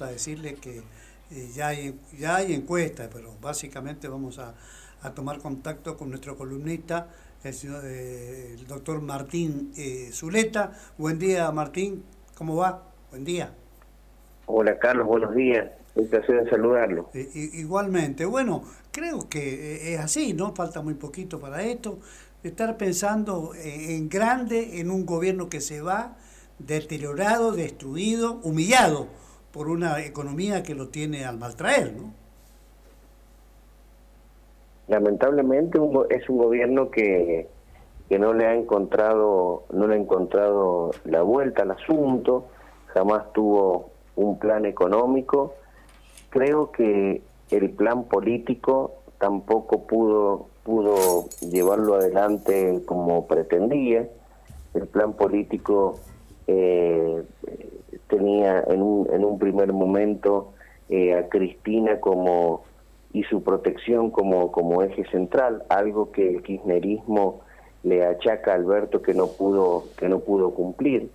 a decirle que ya hay encuesta, pero básicamente vamos a tomar contacto con nuestro columnista, el doctor Martín Zuleta. Buen día, Martín, ¿cómo va? Buen día. Hola Carlos, buenos días. Un placer en saludarlo. Igualmente, bueno, creo que es así, ¿no? Falta muy poquito para esto. Estar pensando en grande, en un gobierno que se va deteriorado, destruido, humillado por una economía que lo tiene al maltraer, ¿no? Lamentablemente es un gobierno que no le ha encontrado la vuelta al asunto, jamás tuvo un plan económico. Creo que el plan político tampoco pudo llevarlo adelante como pretendía. El plan político tenía en un primer momento a Cristina y su protección como eje central, algo que el kirchnerismo le achaca a Alberto que no pudo cumplir,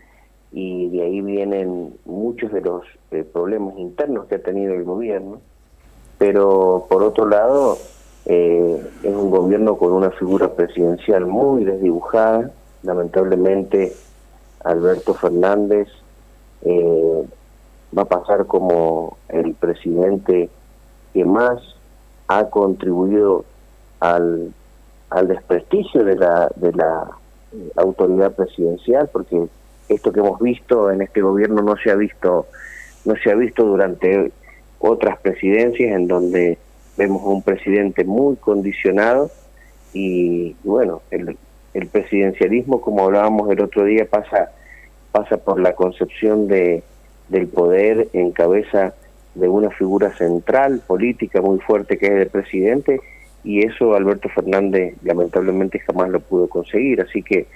y de ahí vienen muchos de los problemas internos que ha tenido el gobierno. Pero por otro lado, es un gobierno con una figura presidencial muy desdibujada. Lamentablemente Alberto Fernández va a pasar como el presidente que más ha contribuido al desprestigio de la autoridad presidencial, porque esto que hemos visto en este gobierno no se ha visto durante otras presidencias, en donde vemos a un presidente muy condicionado. Y bueno, el presidencialismo, como hablábamos el otro día, pasa por la concepción del poder en cabeza de una figura central política muy fuerte que es el presidente, y eso Alberto Fernández lamentablemente jamás lo pudo conseguir. Así que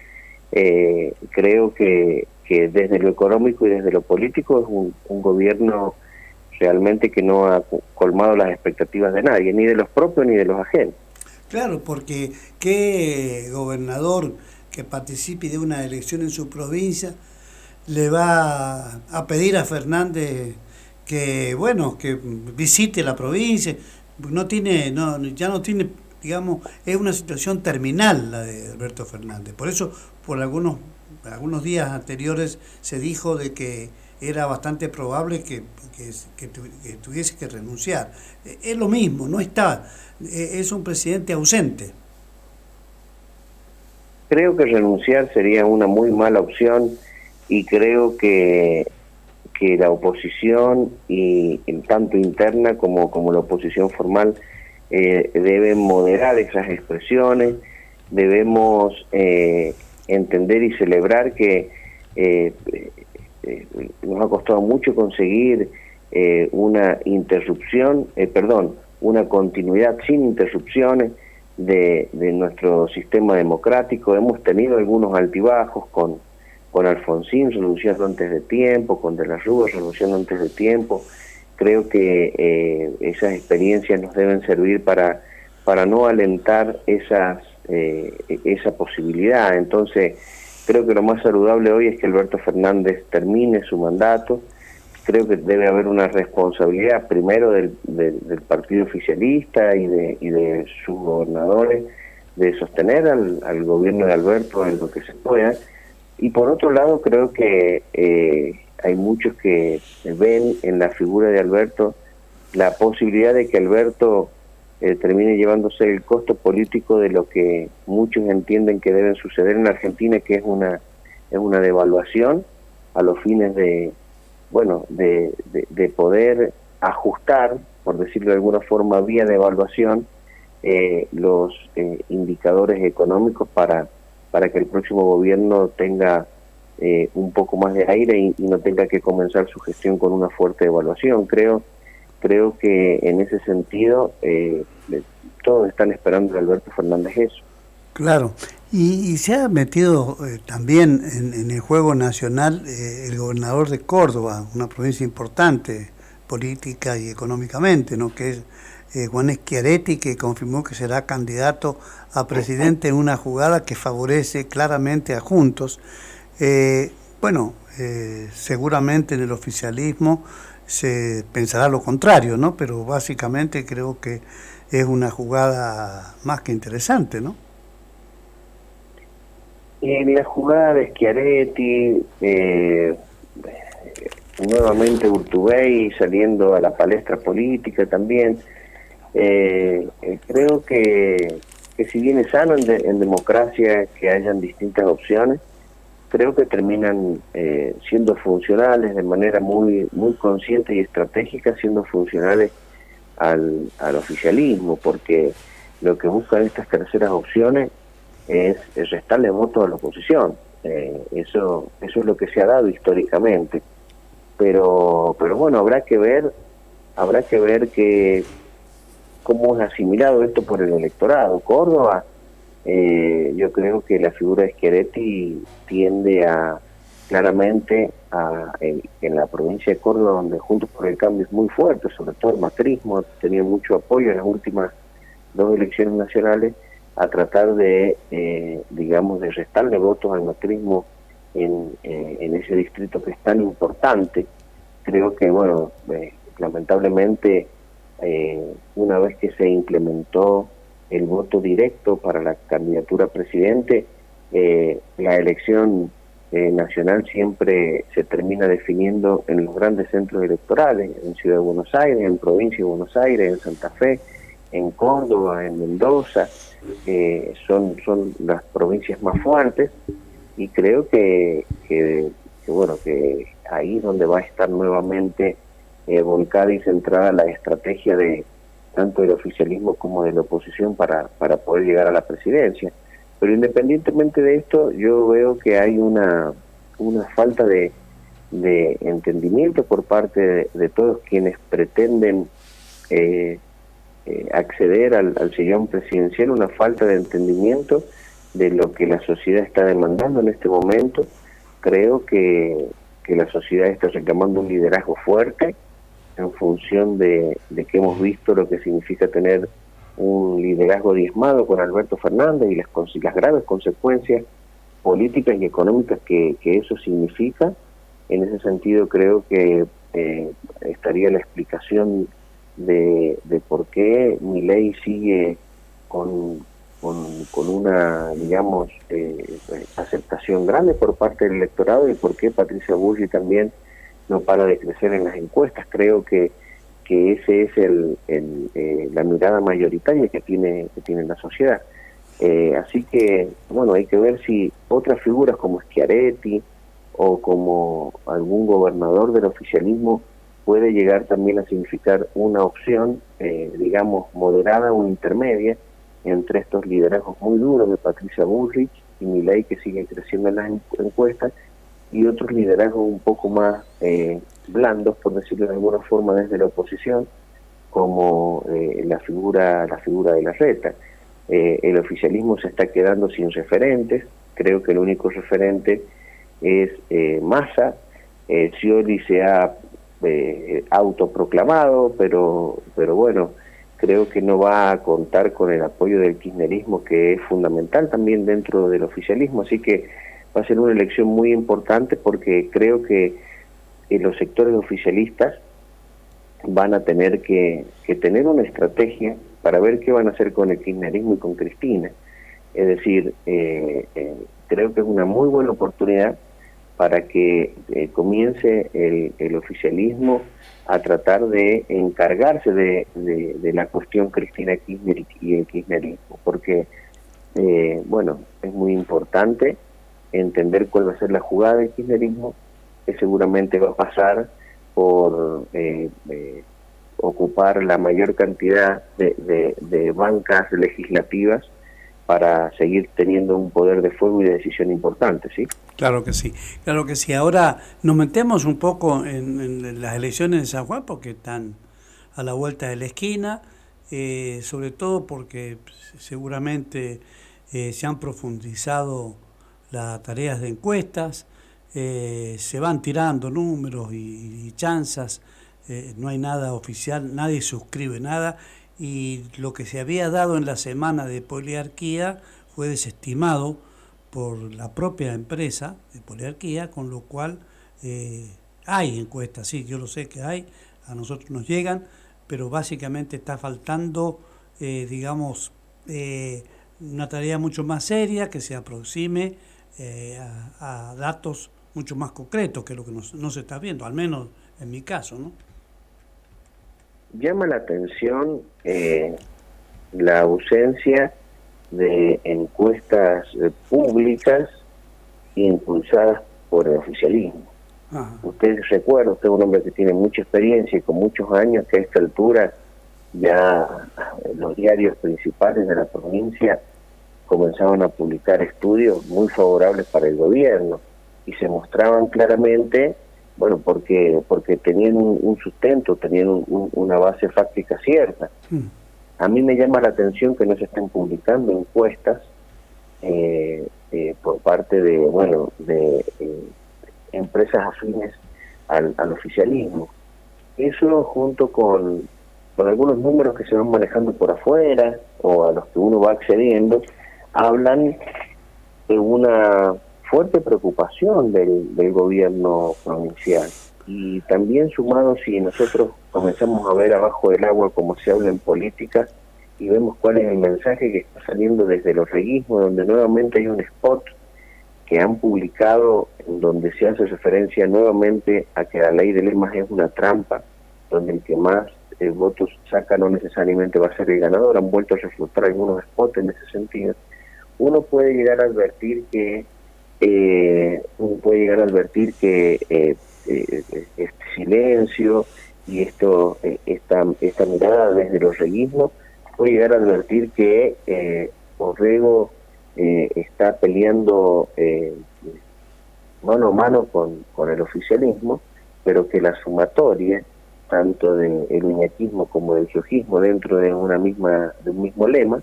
creo que desde lo económico y desde lo político es un gobierno realmente que no ha colmado las expectativas de nadie, ni de los propios ni de los ajenos. Claro, porque qué gobernador que participe de una elección en su provincia le va a pedir a Fernández que, bueno, que visite la provincia. Ya no tiene, digamos, es una situación terminal la de Alberto Fernández. Por eso, por algunos días anteriores se dijo de que era bastante probable que tuviese que renunciar. Es lo mismo, no está, es un presidente ausente. Creo que renunciar sería una muy mala opción, y creo que la oposición, y tanto interna como la oposición formal, deben moderar esas expresiones. Debemos entender y celebrar que nos ha costado mucho conseguir una continuidad sin interrupciones de nuestro sistema democrático. Hemos tenido algunos altibajos con Alfonsín renunciando antes de tiempo, con De la Rúa renunciando antes de tiempo. Creo que esas experiencias nos deben servir para no alentar esa posibilidad. Entonces, creo que lo más saludable hoy es que Alberto Fernández termine su mandato. Creo que debe haber una responsabilidad primero del partido oficialista y de sus gobernadores de sostener al gobierno de Alberto en lo que se pueda. Y por otro lado, creo que hay muchos que ven en la figura de Alberto la posibilidad de que Alberto termine llevándose el costo político de lo que muchos entienden que debe suceder en Argentina, que es una devaluación a los fines de poder ajustar, por decirlo de alguna forma, vía devaluación, los indicadores económicos para que el próximo gobierno tenga un poco más de aire y no tenga que comenzar su gestión con una fuerte devaluación. Creo que en ese sentido todos están esperando de Alberto Fernández eso. Claro, y se ha metido también en el juego nacional el gobernador de Córdoba, una provincia importante política y económicamente, ¿no? Que es Juan Schiaretti, que confirmó que será candidato a presidente en una jugada que favorece claramente a Juntos. Seguramente en el oficialismo se pensará lo contrario, ¿no? Pero básicamente creo que es una jugada más que interesante, ¿no? En la jugada de Schiaretti, nuevamente Urtubey saliendo a la palestra política también, creo que si bien es sano en democracia que hayan distintas opciones, creo que terminan siendo funcionales de manera muy consciente y estratégica, siendo funcionales al oficialismo, porque lo que buscan estas terceras opciones es restarle votos a la oposición. Eso es lo que se ha dado históricamente. Pero bueno, habrá que ver que cómo es asimilado esto por el electorado. Córdoba, yo creo que la figura de Schiaretti tiende claramente en la provincia de Córdoba, donde Juntos por el Cambio es muy fuerte, sobre todo el macrismo, ha tenido mucho apoyo en las últimas 2 elecciones nacionales, a tratar de, digamos, de restarle votos al macrismo en ese distrito que es tan importante. Creo que, bueno, lamentablemente, una vez que se implementó el voto directo para la candidatura a presidente, la elección nacional siempre se termina definiendo en los grandes centros electorales, en Ciudad de Buenos Aires, en Provincia de Buenos Aires, en Santa Fe, en Córdoba, en Mendoza. Son las provincias más fuertes, y creo que bueno, que ahí es donde va a estar nuevamente volcada y centrada la estrategia de tanto del oficialismo como de la oposición para poder llegar a la presidencia. Pero independientemente de esto, yo veo que hay una falta de entendimiento por parte de todos quienes pretenden acceder al sillón presidencial, una falta de entendimiento de lo que la sociedad está demandando en este momento. Creo que la sociedad está reclamando un liderazgo fuerte en función de que hemos visto lo que significa tener un liderazgo diezmado con Alberto Fernández y las graves consecuencias políticas y económicas que eso significa. En ese sentido creo que estaría la explicación de por qué Milei sigue con una, digamos, aceptación grande por parte del electorado, y por qué Patricia Bullrich también no para de crecer en las encuestas. Creo que ese es la mirada mayoritaria que tiene la sociedad. Así que, bueno, hay que ver si otras figuras como Schiaretti o como algún gobernador del oficialismo puede llegar también a significar una opción, digamos, moderada o intermedia entre estos liderazgos muy duros de Patricia Bullrich y Milei, que sigue creciendo en las encuestas, y otros liderazgos un poco más blandos, por decirlo de alguna forma, desde la oposición, como la figura de Larreta. El oficialismo se está quedando sin referentes. Creo que el único referente es Massa. Scioli se ha autoproclamado, pero bueno, creo que no va a contar con el apoyo del kirchnerismo, que es fundamental también dentro del oficialismo. Así que va a ser una elección muy importante, porque creo que los sectores oficialistas van a tener que tener una estrategia para ver qué van a hacer con el kirchnerismo y con Cristina. Es decir, creo que es una muy buena oportunidad para que comience el oficialismo a tratar de encargarse de la cuestión Cristina Kirchner y el kirchnerismo, porque bueno, es muy importante entender cuál va a ser la jugada del kirchnerismo, que seguramente va a pasar por ocupar la mayor cantidad de bancas legislativas para seguir teniendo un poder de fuego y de decisión importante, ¿sí? Claro que sí, claro que sí. Ahora nos metemos un poco en las elecciones de San Juan, porque están a la vuelta de la esquina, sobre todo porque seguramente se han profundizado las tareas de encuestas, se van tirando números y chanzas, no hay nada oficial, nadie suscribe nada, y lo que se había dado en la semana de poliarquía fue desestimado por la propia empresa de poliarquía, con lo cual Hay encuestas, sí, yo lo sé que hay, a nosotros nos llegan, pero básicamente está faltando, digamos, una tarea mucho más seria que se aproxime a datos mucho más concretos que lo que no se está viendo, al menos en mi caso, ¿no? Llama la atención la ausencia de encuestas públicas impulsadas por el oficialismo. Ajá. Usted recuerda, usted es un hombre que tiene mucha experiencia y con muchos años, que a esta altura ya los diarios principales de la provincia comenzaban a publicar estudios muy favorables para el gobierno y se mostraban claramente, bueno, porque tenían un sustento, tenían una base fáctica cierta. A mí me llama la atención que no se estén publicando encuestas por parte de, bueno, de empresas afines al oficialismo. Eso junto con algunos números que se van manejando por afuera o a los que uno va accediendo, hablan de una fuerte preocupación del gobierno provincial. Y también sumado, si nosotros comenzamos a ver abajo del agua como se habla en política y vemos cuál es el mensaje que está saliendo desde los reguismos, donde nuevamente hay un spot que han publicado en donde se hace referencia nuevamente a que la ley de lemas es una trampa, donde el que más votos saca no necesariamente va a ser el ganador. Han vuelto a reflotar algunos spots en ese sentido. Uno puede llegar a advertir que este silencio y esta mirada desde los reguismos puede llegar a advertir que Orrego está peleando mano a mano con el oficialismo, pero que la sumatoria tanto del uñaquismo como del giojismo dentro de un mismo lema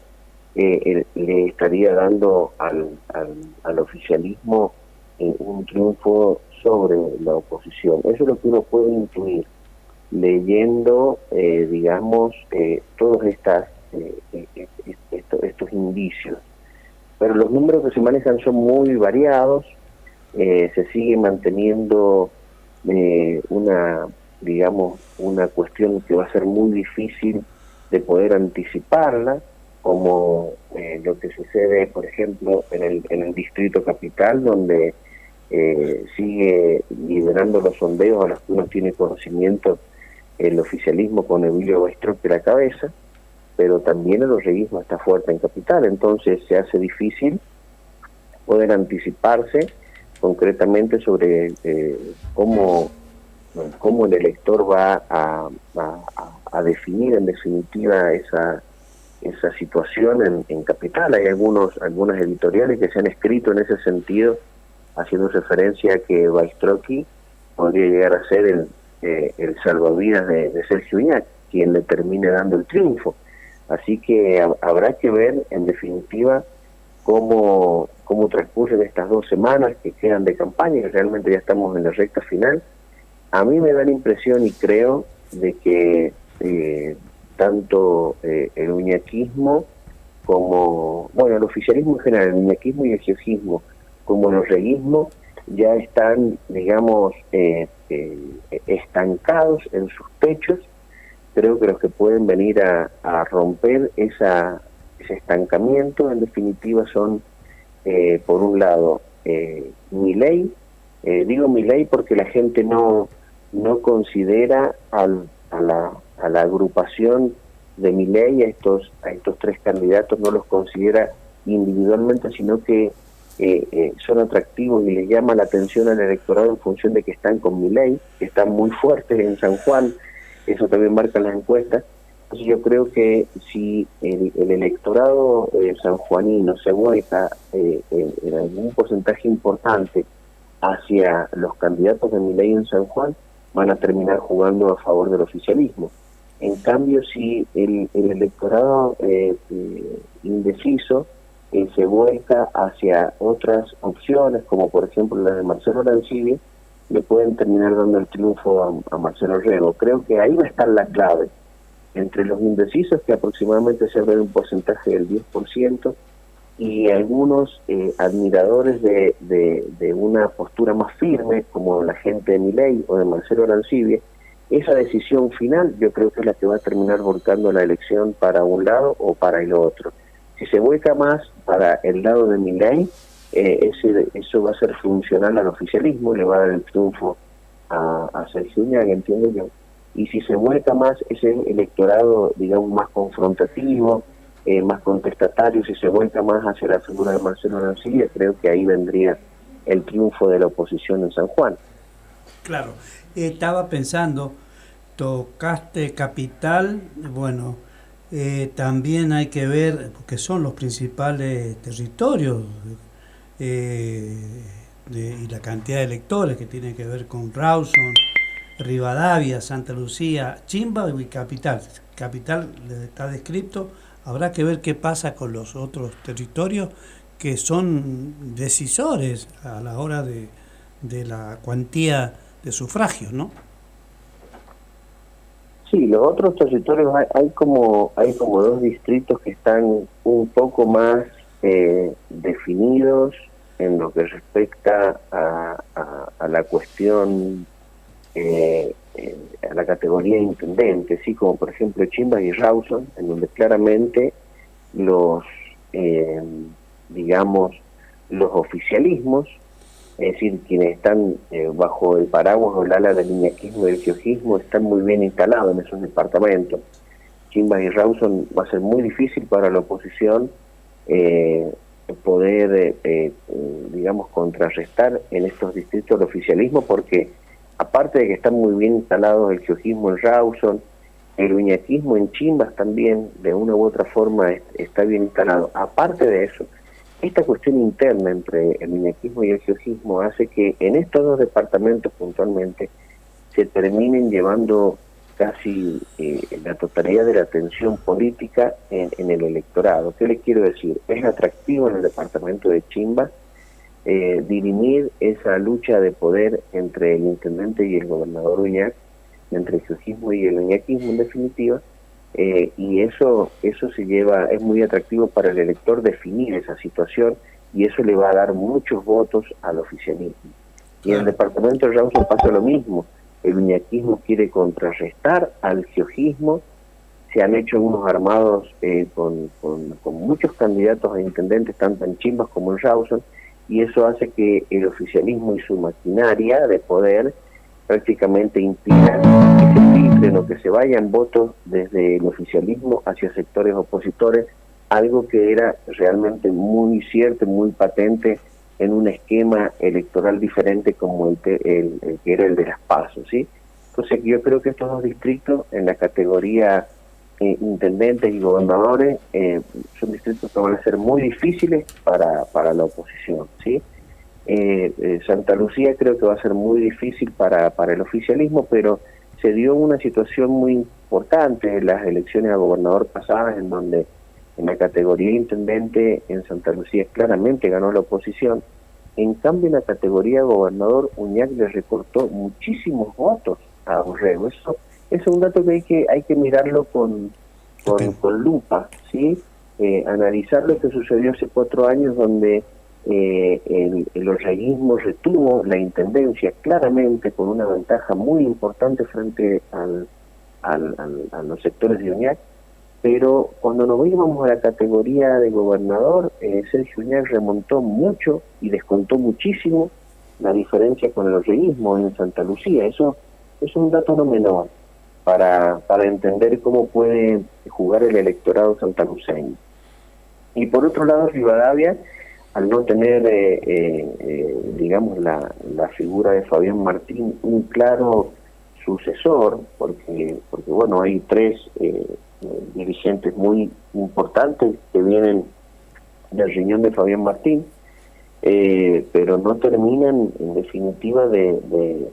le estaría dando al oficialismo un triunfo sobre la oposición. Eso es lo que uno puede intuir leyendo, digamos, todos estos indicios. Pero los números que se manejan son muy variados, se sigue manteniendo una cuestión que va a ser muy difícil de poder anticiparla, como lo que sucede, por ejemplo, en el Distrito Capital, donde sigue liderando los sondeos a los que uno tiene conocimiento el oficialismo con Emilio Baistrop a la cabeza, pero también el orreguismo está fuerte en Capital, entonces se hace difícil poder anticiparse concretamente sobre cómo el elector va a definir en definitiva esa situación en Capital. Hay algunas editoriales que se han escrito en ese sentido, haciendo referencia a que Baistroqui podría llegar a ser el salvavidas de Sergio Uñac, quien le termine dando el triunfo. Así que habrá que ver en definitiva cómo transcurren estas 2 semanas que quedan de campaña, que realmente ya estamos en la recta final. A mí me da la impresión y creo de que tanto el uñaquismo como, bueno, el oficialismo en general, el uñaquismo y el giojismo, como el orreguismo, ya están, digamos, estancados en sus techos. Creo que los que pueden venir a romper ese estancamiento, en definitiva, son, por un lado, Milei. Digo Milei porque la gente no considera a la agrupación de Milei, a estos 3 candidatos, no los considera individualmente, sino que son atractivos y les llama la atención al electorado en función de que están con Milei, que están muy fuertes en San Juan. Eso también marca las encuestas. Entonces yo creo que si el electorado sanjuanino se vuelca en algún porcentaje importante hacia los candidatos de Milei en San Juan, van a terminar jugando a favor del oficialismo. En cambio, si el electorado indeciso se vuelca hacia otras opciones, como por ejemplo la de Marcelo Arancibia, le pueden terminar dando el triunfo a Marcelo Orrego. Creo que ahí va a estar la clave. Entre los indecisos, que aproximadamente se ve un porcentaje del 10%, y algunos admiradores de una postura más firme, como la gente de Milei o de Marcelo Arancibia. Esa decisión final yo creo que es la que va a terminar volcando la elección para un lado o para el otro. Si se vuelca más para el lado de Milei, eso va a ser funcional al oficialismo, le va a dar el triunfo a Sergio Uñaga, entiendo yo. Y si se vuelca más ese electorado, digamos, más confrontativo, más contestatario, si se vuelca más hacia la figura de Marcelo Arancibia, creo que ahí vendría el triunfo de la oposición en San Juan. Claro, estaba pensando, tocaste Capital, bueno, también hay que ver, porque son los principales territorios y la cantidad de electores que tiene que ver con Rawson, Rivadavia, Santa Lucía, Chimba y Capital. Capital está descrito, habrá que ver qué pasa con los otros territorios que son decisores a la hora de la cuantía de sufragios, ¿no? Sí, los otros territorios hay como dos distritos que están un poco más definidos en lo que respecta a la cuestión, a la categoría de intendente, sí, como por ejemplo Chimba y Rawson, en donde claramente los, digamos, los oficialismos, es decir, quienes están bajo el paraguas o el ala del iñaquismo y el giojismo, están muy bien instalados en esos departamentos. Chimba y Rawson va a ser muy difícil para la oposición poder, digamos, contrarrestar en estos distritos el oficialismo, porque aparte de que están muy bien instalados el giojismo en Rawson, el uñaquismo en Chimbas también, de una u otra forma, está bien instalado. Aparte de eso, esta cuestión interna entre el uñaquismo y el giojismo hace que en estos dos departamentos puntualmente se terminen llevando casi la totalidad de la atención política en el electorado. ¿Qué le quiero decir? Es atractivo en el departamento de Chimba dirimir esa lucha de poder entre el intendente y el gobernador Uñac, entre el giojismo y el uñaquismo en definitiva, y eso se lleva, es muy atractivo para el elector definir esa situación, y eso le va a dar muchos votos al oficialismo. Y en el departamento de Rawson pasa lo mismo. El uñaquismo quiere contrarrestar al giojismo, se han hecho unos armados con muchos candidatos a intendentes, tanto en Chimbas como en Rawson, y eso hace que el oficialismo y su maquinaria de poder prácticamente impidan que se filtren o que se vayan votos desde el oficialismo hacia sectores opositores, algo que era realmente muy cierto, muy patente en un esquema electoral diferente como el que era el de las PASO, ¿sí? Entonces yo creo que estos dos distritos en la categoría intendentes y gobernadores son distritos que van a ser muy difíciles para la oposición, ¿sí? Santa Lucía creo que va a ser muy difícil para el oficialismo, pero se dio una situación muy importante en las elecciones a gobernador pasadas, en donde en la categoría intendente en Santa Lucía claramente ganó la oposición. En cambio, en la categoría gobernador, Uñac le recortó muchísimos votos a Borrego. Eso es un dato que hay que mirarlo con lupa, ¿sí? Analizar lo que sucedió hace 4 años, donde el orreguismo retuvo la intendencia claramente con una ventaja muy importante frente a los sectores de Uñac, pero cuando nos íbamos a la categoría de gobernador, Sergio Uñac remontó mucho y descontó muchísimo la diferencia con el orreguismo en Santa Lucía. Eso es un dato no menor para entender cómo puede jugar el electorado santaluceño. Y por otro lado, Rivadavia, al no tener, digamos, la figura de Fabián Martín, un claro sucesor, porque bueno, hay 3 dirigentes muy importantes que vienen del riñón de Fabián Martín, pero no terminan en definitiva de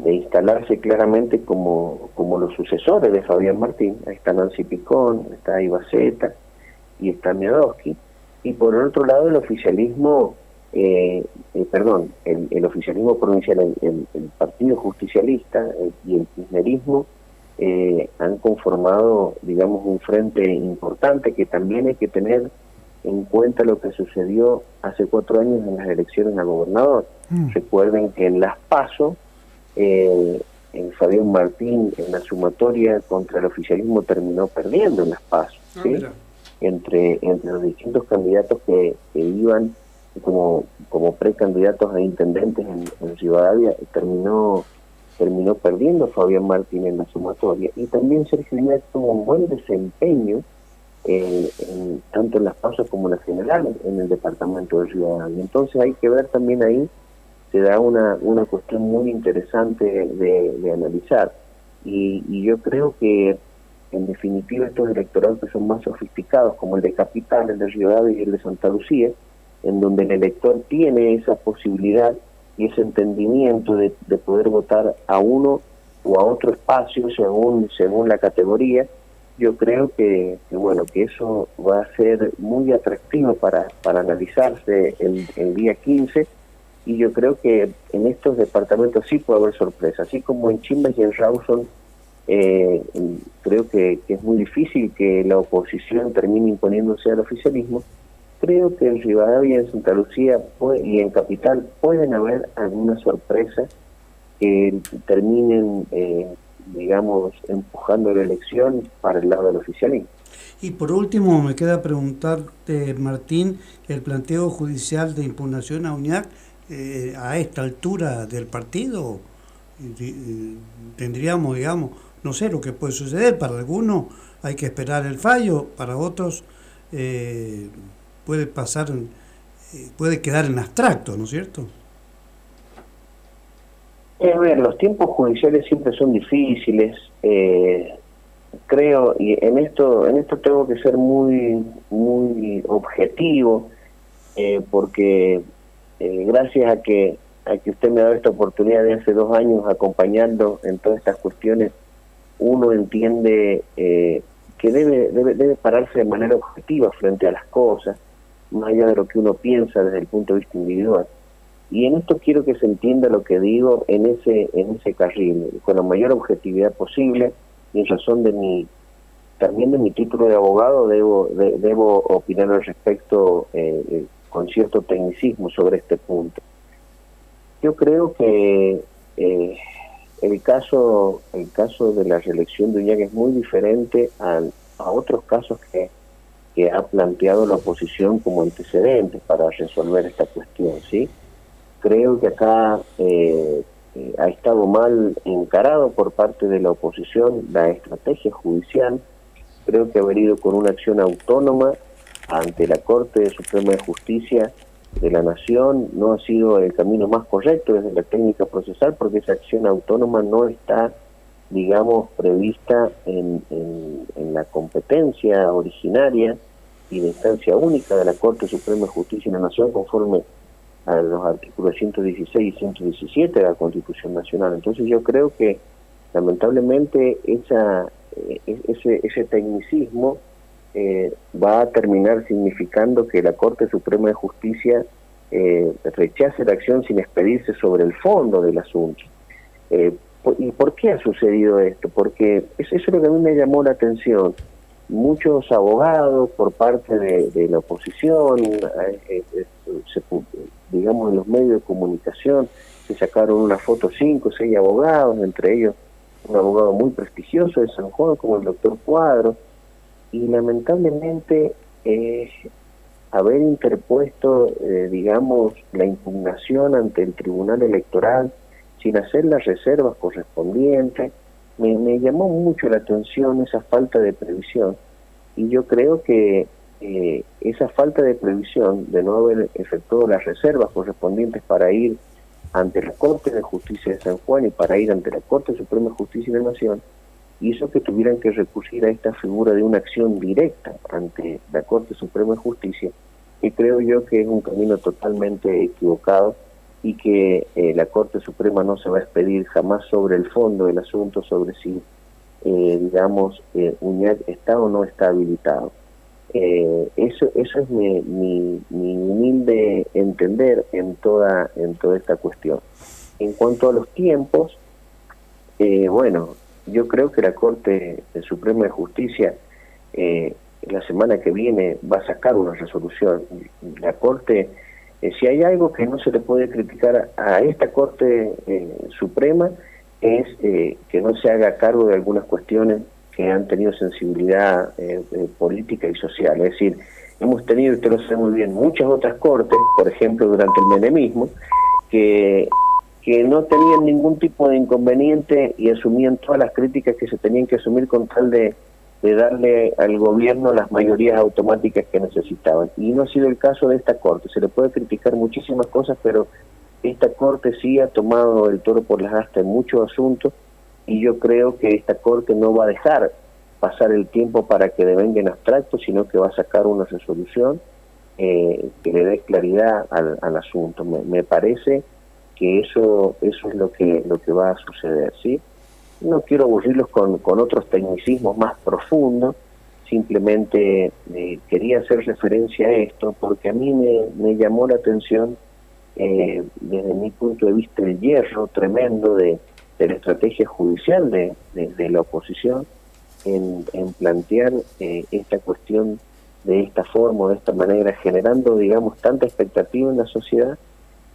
instalarse claramente como los sucesores de Fabián Martín. Ahí está Nancy Picón, está Ibaceta y está Miadowski. Y por el otro lado el oficialismo, el oficialismo provincial, el Partido Justicialista y el kirchnerismo han conformado, digamos, un frente importante que también hay que tener en cuenta lo que sucedió hace 4 años en las elecciones a gobernador. Recuerden que en las PASO, en Fabián Martín, en la sumatoria contra el oficialismo, terminó perdiendo en las PASO, ¿sí? Entre los distintos candidatos que iban como precandidatos a intendentes en Rivadavia, terminó perdiendo Fabián Martín en la sumatoria. Y también Sergio Uñac tuvo un buen desempeño tanto en las PASO como en las generales en el departamento de Rivadavia. Entonces hay que ver también ahí, se da una cuestión muy interesante de analizar. Y yo creo que en definitiva estos electorados que son más sofisticados, como el de Capital, el de Rivadavia y el de Santa Lucía, en donde el elector tiene esa posibilidad y ese entendimiento de poder votar a uno o a otro espacio según la categoría, yo creo que eso va a ser muy atractivo para analizarse el día 15, y yo creo que en estos departamentos sí puede haber sorpresa, así como en Chimba y en Rawson. Creo que es muy difícil que la oposición termine imponiéndose al oficialismo. Creo que en Rivadavia, en Santa Lucía y en Capital pueden haber algunas sorpresas que terminen, empujando la elección para el lado del oficialismo. Y por último, me queda preguntarte, Martín, el planteo judicial de impugnación a Uñac, a esta altura del partido, tendríamos, no sé lo que puede suceder. Para algunos hay que esperar el fallo, para otros puede pasar, puede quedar en abstracto, ¿no es cierto? A ver, los tiempos judiciales siempre son difíciles, creo, y en esto tengo que ser muy objetivo, porque gracias a que usted me ha dado esta oportunidad de hace 2 años acompañando en todas estas cuestiones, uno entiende que debe pararse de manera objetiva frente a las cosas, más allá de lo que uno piensa desde el punto de vista individual. Y en esto quiero que se entienda lo que digo en ese carril, con la mayor objetividad posible, y en razón también de mi título de abogado debo opinar al respecto con cierto tecnicismo sobre este punto. Yo creo que el caso de la reelección de Uñac es muy diferente a otros casos que ha planteado la oposición como antecedentes para resolver esta cuestión, ¿sí? Creo que acá ha estado mal encarado por parte de la oposición la estrategia judicial. Creo que haber ido con una acción autónoma ante la Corte Suprema de Justicia de la Nación no ha sido el camino más correcto desde la técnica procesal, porque esa acción autónoma no está, prevista en la competencia originaria y de instancia única de la Corte Suprema de Justicia de la Nación, conforme a los artículos 116 y 117 de la Constitución Nacional. Entonces yo creo que lamentablemente ese tecnicismo va a terminar significando que la Corte Suprema de Justicia rechace la acción sin expedirse sobre el fondo del asunto. ¿Y por qué ha sucedido esto? Porque eso es lo que a mí me llamó la atención. Muchos abogados por parte de la oposición, en los medios de comunicación, se sacaron una foto 5 o 6 abogados, entre ellos un abogado muy prestigioso de San Juan como el doctor Cuadro, y lamentablemente haber interpuesto, la impugnación ante el Tribunal Electoral sin hacer las reservas correspondientes, me llamó mucho la atención esa falta de previsión, y yo creo que esa falta de previsión de no haber efectuado las reservas correspondientes para ir ante la Corte de Justicia de San Juan y para ir ante la Corte Suprema de Justicia de la Nación, hizo que tuvieran que recurrir a esta figura de una acción directa ante la Corte Suprema de Justicia, y creo yo que es un camino totalmente equivocado, y que la Corte Suprema no se va a expedir jamás sobre el fondo del asunto, sobre si Uñac está o no está habilitado. Eso es mi humilde entender en toda esta cuestión. En cuanto a los tiempos, yo creo que la Corte Suprema de Justicia la semana que viene va a sacar una resolución. La Corte, si hay algo que no se le puede criticar a esta Corte Suprema, es que no se haga cargo de algunas cuestiones que han tenido sensibilidad política y social. Es decir, hemos tenido, y usted lo sabe muy bien, muchas otras cortes, por ejemplo durante el menemismo, que no tenían ningún tipo de inconveniente y asumían todas las críticas que se tenían que asumir con tal de darle al gobierno las mayorías automáticas que necesitaban. Y no ha sido el caso de esta Corte. Se le puede criticar muchísimas cosas, pero esta Corte sí ha tomado el toro por las astas en muchos asuntos, y yo creo que esta Corte no va a dejar pasar el tiempo para que devenga en abstracto, sino que va a sacar una resolución que le dé claridad al asunto. Me parece que eso es lo que va a suceder, ¿sí? No quiero aburrirlos con otros tecnicismos más profundos, simplemente quería hacer referencia a esto porque a mí me llamó la atención desde mi punto de vista el hierro tremendo de la estrategia judicial de la oposición en plantear esta cuestión de esta forma, de esta manera, generando, digamos, tanta expectativa en la sociedad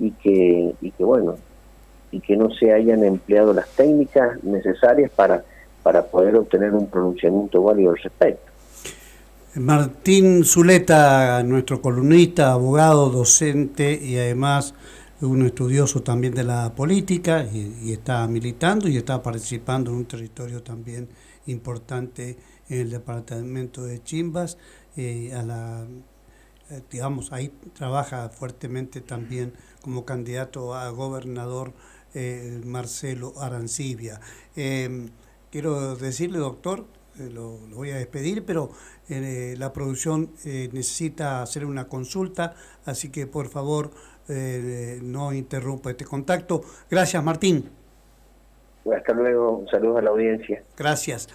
y que bueno, y que no se hayan empleado las técnicas necesarias para poder obtener un pronunciamiento válido al respecto. Martín Zuleta, nuestro columnista, abogado, docente y además un estudioso también de la política, y está militando y está participando en un territorio también importante en el departamento de Chimbas. Digamos, ahí trabaja fuertemente también como candidato a gobernador Marcelo Arancibia. Quiero decirle, doctor, lo voy a despedir, pero la producción necesita hacer una consulta, así que por favor no interrumpa este contacto. Gracias, Martín. Hasta luego, saludos a la audiencia. Gracias.